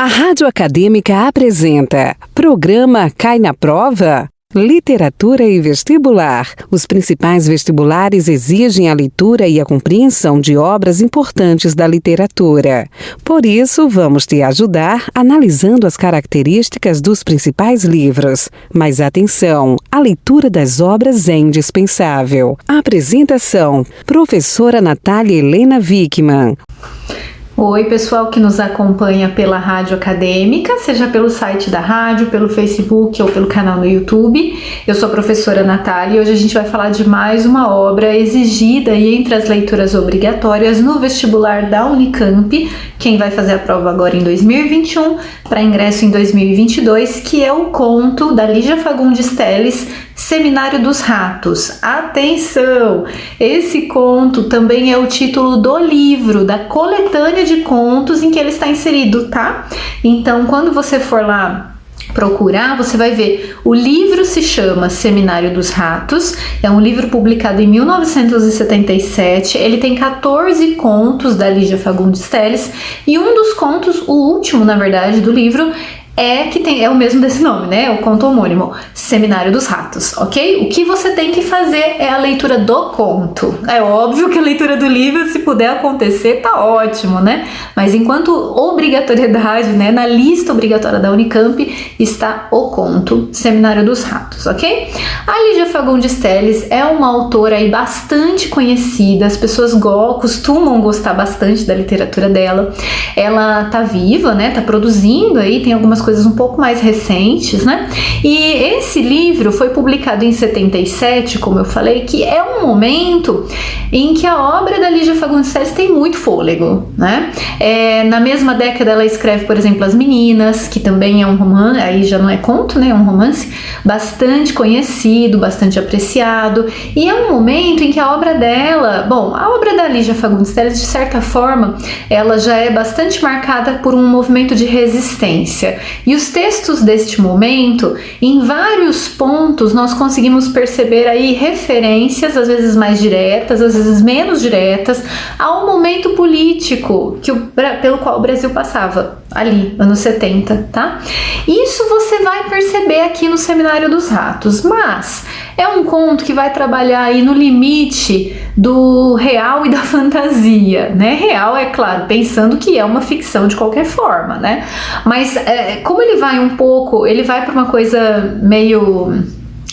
A Rádio Acadêmica apresenta Programa Cai na Prova? Literatura e Vestibular. Os principais vestibulares exigem a leitura e a compreensão de obras importantes da literatura. Por isso, vamos te ajudar analisando as características dos principais livros. Mas atenção, a leitura das obras é indispensável. Apresentação: Professora Natália Helena Wickmann. Oi, pessoal que nos acompanha pela Rádio Acadêmica, seja pelo site da rádio, pelo Facebook ou pelo canal no YouTube. Eu sou a professora Natália e hoje a gente vai falar de mais uma obra exigida e entre as leituras obrigatórias no vestibular da Unicamp, quem vai fazer a prova agora em 2021, para ingresso em 2022, que é o conto da Lígia Fagundes Telles, Seminário dos Ratos. Atenção! Esse conto também é o título do livro, da coletânea de contos em que ele está inserido, tá? Então, quando você for lá procurar, você vai ver, o livro se chama Seminário dos Ratos, é um livro publicado em 1977, ele tem 14 contos da Lígia Fagundes Telles, e um dos contos, o último, na verdade, do livro, é o mesmo desse nome, né? O conto homônimo, Seminário dos Ratos, ok? O que você tem que fazer é a leitura do conto. É óbvio que a leitura do livro, se puder acontecer, tá ótimo, né? Mas enquanto obrigatoriedade, né, na lista obrigatória da Unicamp, está o conto Seminário dos Ratos, ok? A Lígia Fagundes Telles é uma autora aí bastante conhecida, as pessoas costumam gostar bastante da literatura dela. Ela tá viva, né? Tá produzindo aí, tem algumas coisas um pouco mais recentes, né? E esse livro foi publicado em 77, como eu falei, que é um momento em que a obra da Lígia Fagundes Telles tem muito fôlego, né? Na mesma década ela escreve, por exemplo, As Meninas, que também é um romance, aí já não é conto, né? É um romance bastante conhecido, bastante apreciado, e é um momento em que a obra dela, a obra da Lígia Fagundes Telles, de certa forma, ela já é bastante marcada por um movimento de resistência. E os textos deste momento, em vários pontos, nós conseguimos perceber aí referências, às vezes mais diretas, às vezes menos diretas, ao momento político pelo qual o Brasil passava, ali, anos 70, tá? Isso você vai perceber aqui no Seminário dos Ratos, mas é um conto que vai trabalhar aí no limite do real e da fantasia, né? Real, é claro, pensando que é uma ficção de qualquer forma, né? Mas como ele vai para uma coisa meio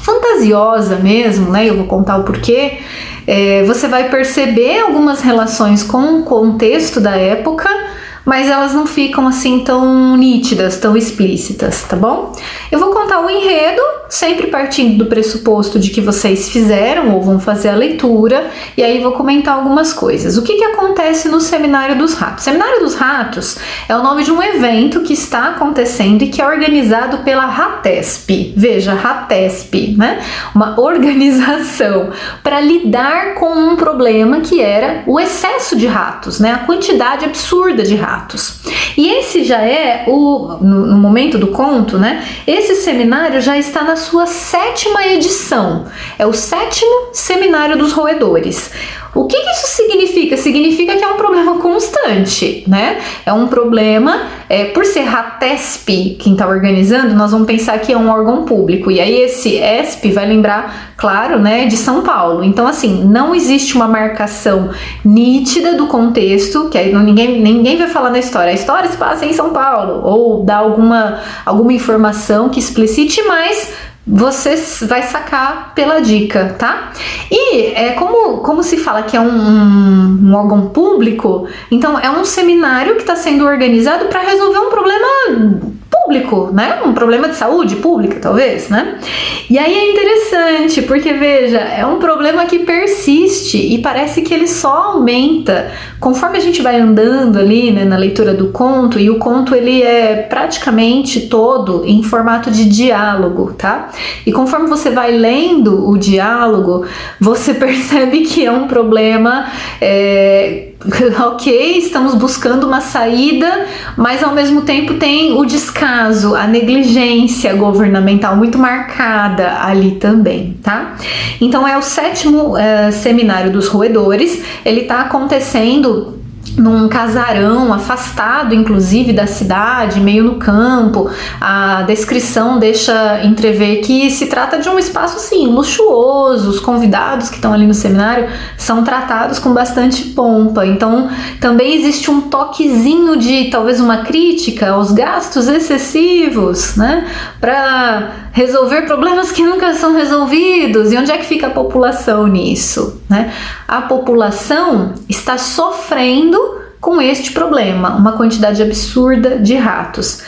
fantasiosa mesmo, né? Eu vou contar o porquê. Você vai perceber algumas relações com o contexto da época, mas elas não ficam assim tão nítidas, tão explícitas, tá bom? Eu vou contar o enredo, sempre partindo do pressuposto de que vocês fizeram ou vão fazer a leitura, e aí vou comentar algumas coisas. O que acontece no Seminário dos Ratos? Seminário dos Ratos é o nome de um evento que está acontecendo e que é organizado pela RATESP. Veja, RATESP, né? Uma organização para lidar com um problema que era o excesso de ratos, né? A quantidade absurda de ratos. E esse já é no momento do conto, né? Esse seminário já está na sua 7ª edição. É o 7º Seminário dos Roedores. O que isso significa? Significa que é um problema constante, né? É um problema, por ser RATESP quem está organizando, nós vamos pensar que é um órgão público, e aí esse ESP vai lembrar, claro, né, de São Paulo. Então, assim, não existe uma marcação nítida do contexto, que aí ninguém vai falar na história. A história se passa em São Paulo, ou dá alguma informação que explicite mais. Você vai sacar pela dica, tá? E como se fala que é um órgão público, então é um seminário que está sendo organizado para resolver um problema público, né? Um problema de saúde pública, talvez, né? E aí é interessante, porque veja, é um problema que persiste e parece que ele só aumenta conforme a gente vai andando ali, né, na leitura do conto, e o conto ele é praticamente todo em formato de diálogo, tá? E conforme você vai lendo o diálogo, você percebe que é um problema ok, estamos buscando uma saída, mas ao mesmo tempo tem o descaso, a negligência governamental muito marcada ali também, tá? Então é o 7º Seminário dos Roedores, ele tá acontecendo num casarão afastado, inclusive, da cidade, meio no campo. A descrição deixa entrever que se trata de um espaço, assim, luxuoso. Os convidados que estão ali no seminário são tratados com bastante pompa. Então, também existe um toquezinho de, talvez, uma crítica aos gastos excessivos, né, para resolver problemas que nunca são resolvidos. E onde é que fica a população nisso, né? A população está sofrendo com este problema, uma quantidade absurda de ratos.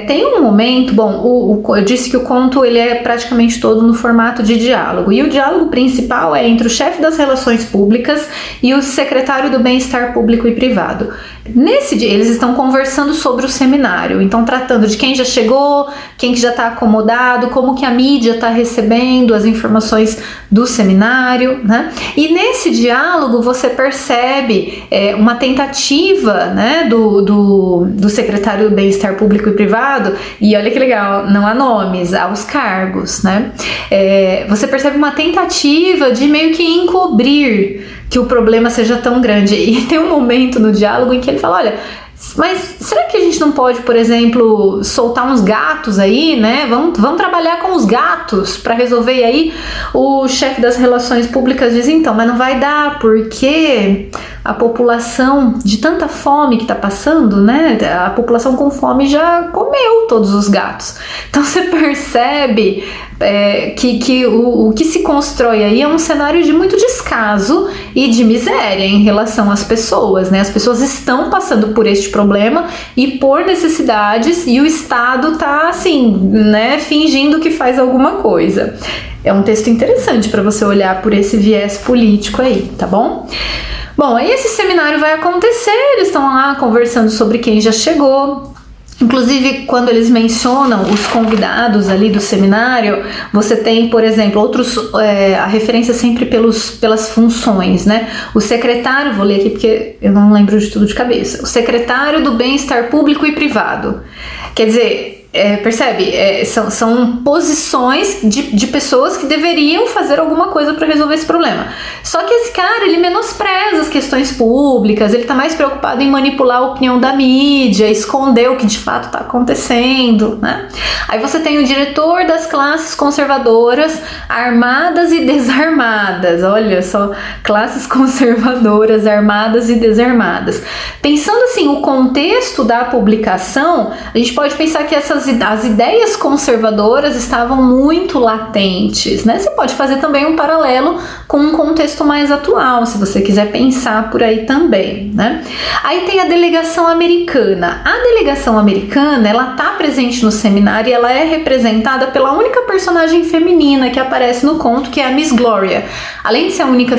Tem um momento, bom, eu disse que o conto ele é praticamente todo no formato de diálogo, e o diálogo principal é entre o chefe das relações públicas e o secretário do bem-estar público e privado. Nesse dia, eles estão conversando sobre o seminário, então tratando de quem já chegou, quem que já está acomodado, como que a mídia está recebendo as informações do seminário, né? E nesse diálogo você percebe uma tentativa, né, do secretário do bem-estar público e privado, e olha que legal, não há nomes, há os cargos, né? Você percebe uma tentativa de meio que encobrir que o problema seja tão grande. E tem um momento no diálogo em que ele fala, olha, mas será que a gente não pode, por exemplo, soltar uns gatos aí, né? Vamos trabalhar com os gatos para resolver. E aí o chefe das relações públicas diz, então, mas não vai dar, porque a população, de tanta fome que está passando, né? A população com fome já comeu todos os gatos. Então você percebe que o que se constrói aí é um cenário de muito descaso e de miséria em relação às pessoas, né? As pessoas estão passando por este problema e por necessidades, e o Estado tá assim, né, fingindo que faz alguma coisa. É um texto interessante para você olhar por esse viés político aí, tá bom? Bom, aí esse seminário vai acontecer, eles estão lá conversando sobre quem já chegou. Inclusive, quando eles mencionam os convidados ali do seminário, você tem, por exemplo, a referência sempre pelas funções, né? O secretário, vou ler aqui porque eu não lembro de tudo de cabeça, o secretário do bem-estar público e privado. Quer dizer, percebe? São posições de pessoas que deveriam fazer alguma coisa para resolver esse problema. Só que esse cara, ele menospreza as questões públicas, ele tá mais preocupado em manipular a opinião da mídia, esconder o que de fato está acontecendo, né? Aí você tem o diretor das classes conservadoras, armadas e desarmadas. Olha só, classes conservadoras, armadas e desarmadas. Pensando assim, o contexto da publicação, a gente pode pensar que as ideias conservadoras estavam muito latentes, né? Você pode fazer também um paralelo com um contexto mais atual, se você quiser pensar por aí também, né? Aí tem a delegação americana. A delegação americana, ela tá presente no seminário e ela é representada pela única personagem feminina que aparece no conto, que é a Miss Gloria. Além de ser a única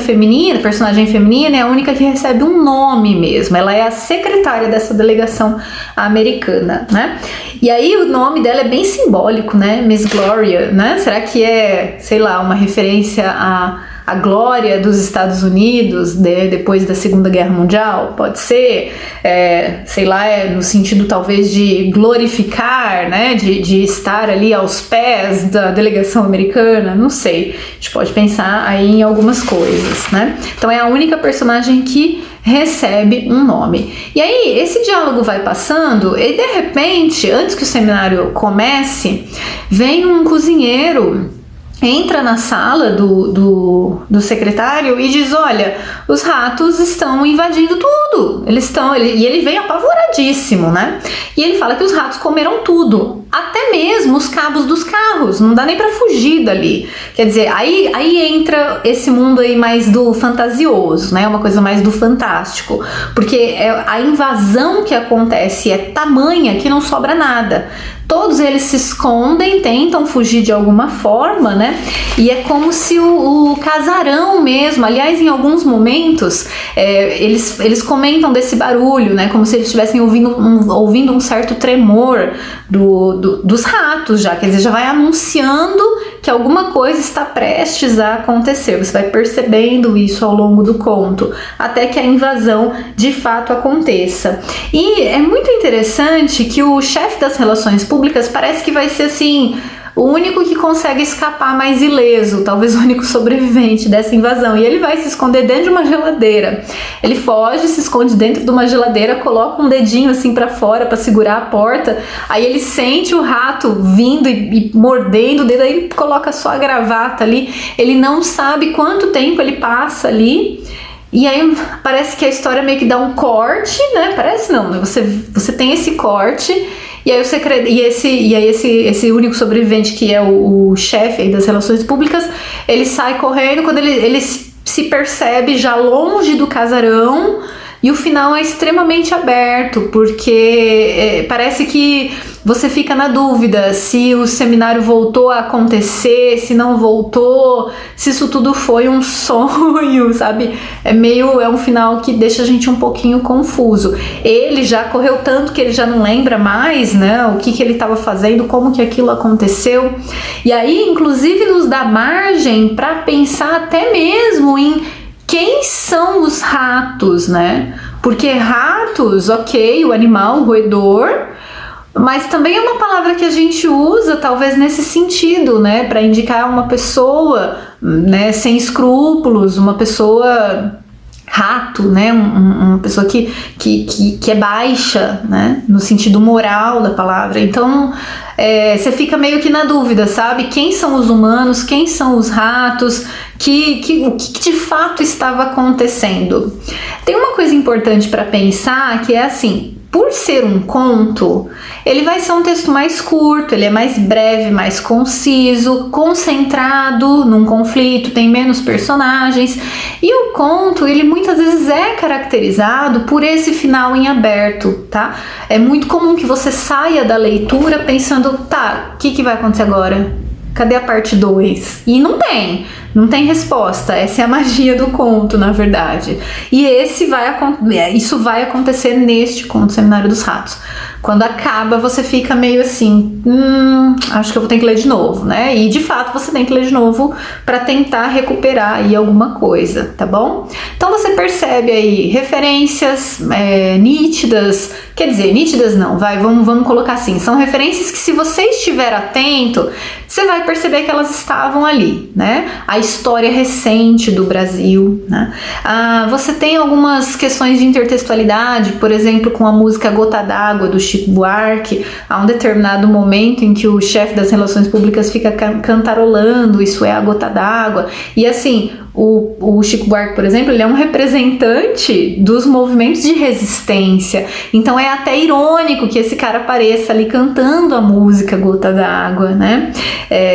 personagem feminina, é a única que recebe um nome mesmo. Ela é a secretária dessa delegação americana, né? E aí o nome dela é bem simbólico, né? Miss Gloria, né? Será que é, sei lá, uma referência à glória dos Estados Unidos depois da Segunda Guerra Mundial? Pode ser, sei lá, no sentido talvez de glorificar, né? De estar ali aos pés da delegação americana, não sei. A gente pode pensar aí em algumas coisas, né? Então é a única personagem que recebe um nome. E aí esse diálogo vai passando e de repente, antes que o seminário comece, vem um cozinheiro, entra na sala do secretário e diz, olha, os ratos estão invadindo tudo, e ele vem apavoradíssimo, né? E ele fala que os ratos comeram tudo, até mesmo os cabos dos carros, não dá nem pra fugir dali. Quer dizer, aí entra esse mundo aí mais do fantasioso, né? Uma coisa mais do fantástico, porque a invasão que acontece é tamanha que não sobra nada. Todos eles se escondem, tentam fugir de alguma forma, né? E é como se o casarão mesmo, aliás, em alguns momentos, eles comentam desse barulho, né? Como se eles estivessem ouvindo um certo tremor dos ratos já, quer dizer, já vai anunciando que alguma coisa está prestes a acontecer. Você vai percebendo isso ao longo do conto, até que a invasão de fato aconteça. E é muito interessante que o chefe das relações públicas parece que vai ser assim, o único que consegue escapar mais ileso, talvez o único sobrevivente dessa invasão. E ele vai se esconder dentro de uma geladeira. Ele foge, se esconde dentro de uma geladeira, coloca um dedinho assim pra fora pra segurar a porta. Aí ele sente o rato vindo e mordendo o dedo, aí ele coloca só a gravata ali. Ele não sabe quanto tempo ele passa ali. E aí parece que a história meio que dá um corte, né? Parece não, né? Você tem esse corte. E aí esse único sobrevivente, que é o chefe aí das relações públicas, ele sai correndo quando ele se percebe já longe do casarão, e o final é extremamente aberto, porque parece que você fica na dúvida se o seminário voltou a acontecer, se não voltou, se isso tudo foi um sonho, sabe? É um final que deixa a gente um pouquinho confuso. Ele já correu tanto que ele já não lembra mais, né, o que ele estava fazendo, como que aquilo aconteceu. E aí, inclusive, nos dá margem para pensar até mesmo em quem são os ratos, né? Porque ratos, ok, o animal, o roedor, mas também é uma palavra que a gente usa talvez nesse sentido, né, para indicar uma pessoa, né, sem escrúpulos, uma pessoa rato, né, uma pessoa que é baixa, né, no sentido moral da palavra. Então você fica meio que na dúvida, sabe? Quem são os humanos, quem são os ratos, o que de fato estava acontecendo. Tem uma coisa importante para pensar, que é assim: por ser um conto, ele vai ser um texto mais curto, ele é mais breve, mais conciso, concentrado num conflito, tem menos personagens. E o conto, ele muitas vezes é caracterizado por esse final em aberto, tá? É muito comum que você saia da leitura pensando, tá, o que vai acontecer agora? Cadê a parte 2? E não tem resposta. Essa é a magia do conto, na verdade. E isso vai acontecer neste conto, Seminário dos Ratos. Quando acaba, você fica meio assim, acho que eu vou ter que ler de novo, né? E de fato você tem que ler de novo para tentar recuperar aí alguma coisa, tá bom? Então você percebe aí referências nítidas, quer dizer, nítidas não, vamos colocar assim, são referências que, se você estiver atento, você vai perceber que elas estavam ali, né? A história recente do Brasil, né? Você tem algumas questões de intertextualidade, por exemplo, com a música Gota d'Água, do Chico Buarque. Há um determinado momento em que o chefe das relações públicas fica cantarolando, isso é a gota d'água. E assim, o Chico Buarque, por exemplo, ele é um representante dos movimentos de resistência. Então é até irônico que esse cara apareça ali cantando a música Gota d'Água, né?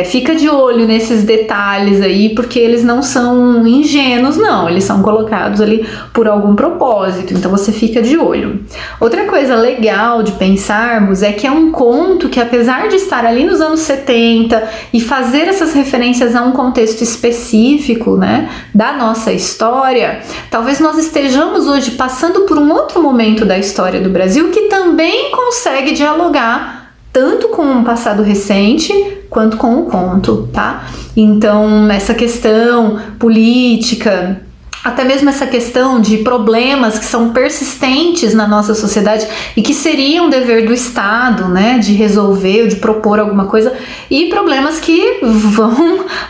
Fica de olho nesses detalhes aí, porque eles não são ingênuos, não. Eles são colocados ali por algum propósito. Então você fica de olho. Outra coisa legal de pensarmos é que é um conto que, apesar de estar ali nos anos 70 e fazer essas referências a um contexto específico, né, da nossa história, talvez nós estejamos hoje passando por um outro momento da história do Brasil que também consegue dialogar tanto com um passado recente quanto com o conto, tá? Então, essa questão política, até mesmo essa questão de problemas que são persistentes na nossa sociedade e que seriam dever do Estado, né, de resolver ou de propor alguma coisa, e problemas que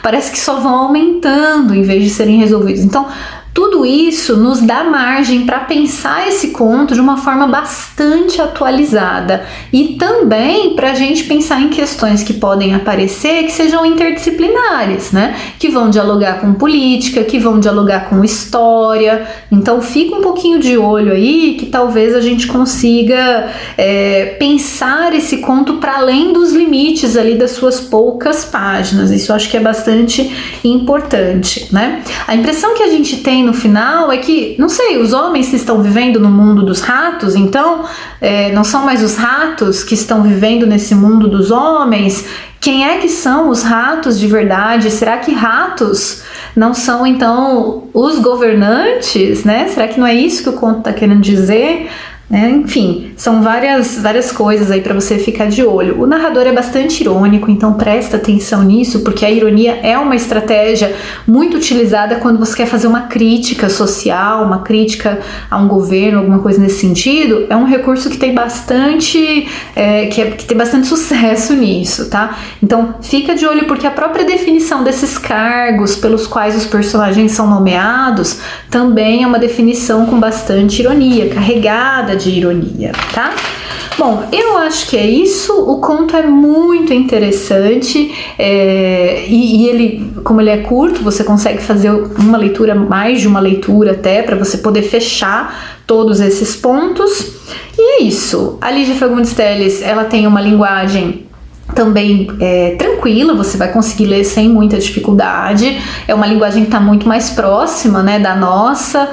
parece que só vão aumentando em vez de serem resolvidos. Então, tudo isso nos dá margem para pensar esse conto de uma forma bastante atualizada e também para a gente pensar em questões que podem aparecer que sejam interdisciplinares, né? Que vão dialogar com política, que vão dialogar com história. Então fica um pouquinho de olho aí, que talvez a gente consiga pensar esse conto para além dos limites ali das suas poucas páginas. Isso eu acho que é bastante importante, né? A impressão que a gente tem no final é que, não sei, os homens estão vivendo no mundo dos ratos, então não são mais os ratos que estão vivendo nesse mundo dos homens. Quem é que são os ratos de verdade? Será que ratos não são, então, os governantes, né? Será que não é isso que o conto está querendo dizer? Enfim, são várias coisas aí para você ficar de olho. O narrador é bastante irônico, então presta atenção nisso, porque a ironia é uma estratégia muito utilizada quando você quer fazer uma crítica social, uma crítica a um governo, alguma coisa nesse sentido. É um recurso que tem bastante que tem bastante sucesso nisso, tá? Então fica de olho, porque a própria definição desses cargos pelos quais os personagens são nomeados também é uma definição com bastante ironia, carregada de ironia, tá? Bom, eu acho que é isso. O conto é muito interessante e ele, como ele é curto, você consegue fazer uma leitura, mais de uma leitura até, para você poder fechar todos esses pontos. E é isso. A Lígia Fagundes Telles, ela tem uma linguagem também tranquila, você vai conseguir ler sem muita dificuldade. É uma linguagem que está muito mais próxima, né, da nossa.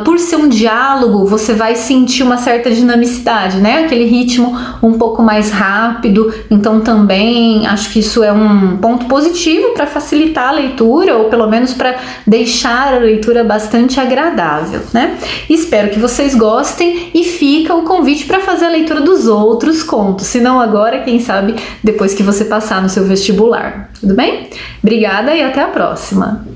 Por ser um diálogo, você vai sentir uma certa dinamicidade, né, aquele ritmo um pouco mais rápido. Então também acho que isso é um ponto positivo para facilitar a leitura, ou pelo menos para deixar a leitura bastante agradável, né? Espero que vocês gostem, e fica o convite para fazer a leitura dos outros contos, se não agora, quem sabe depois que você passar no seu vestibular. Tudo bem? Obrigada e até a próxima!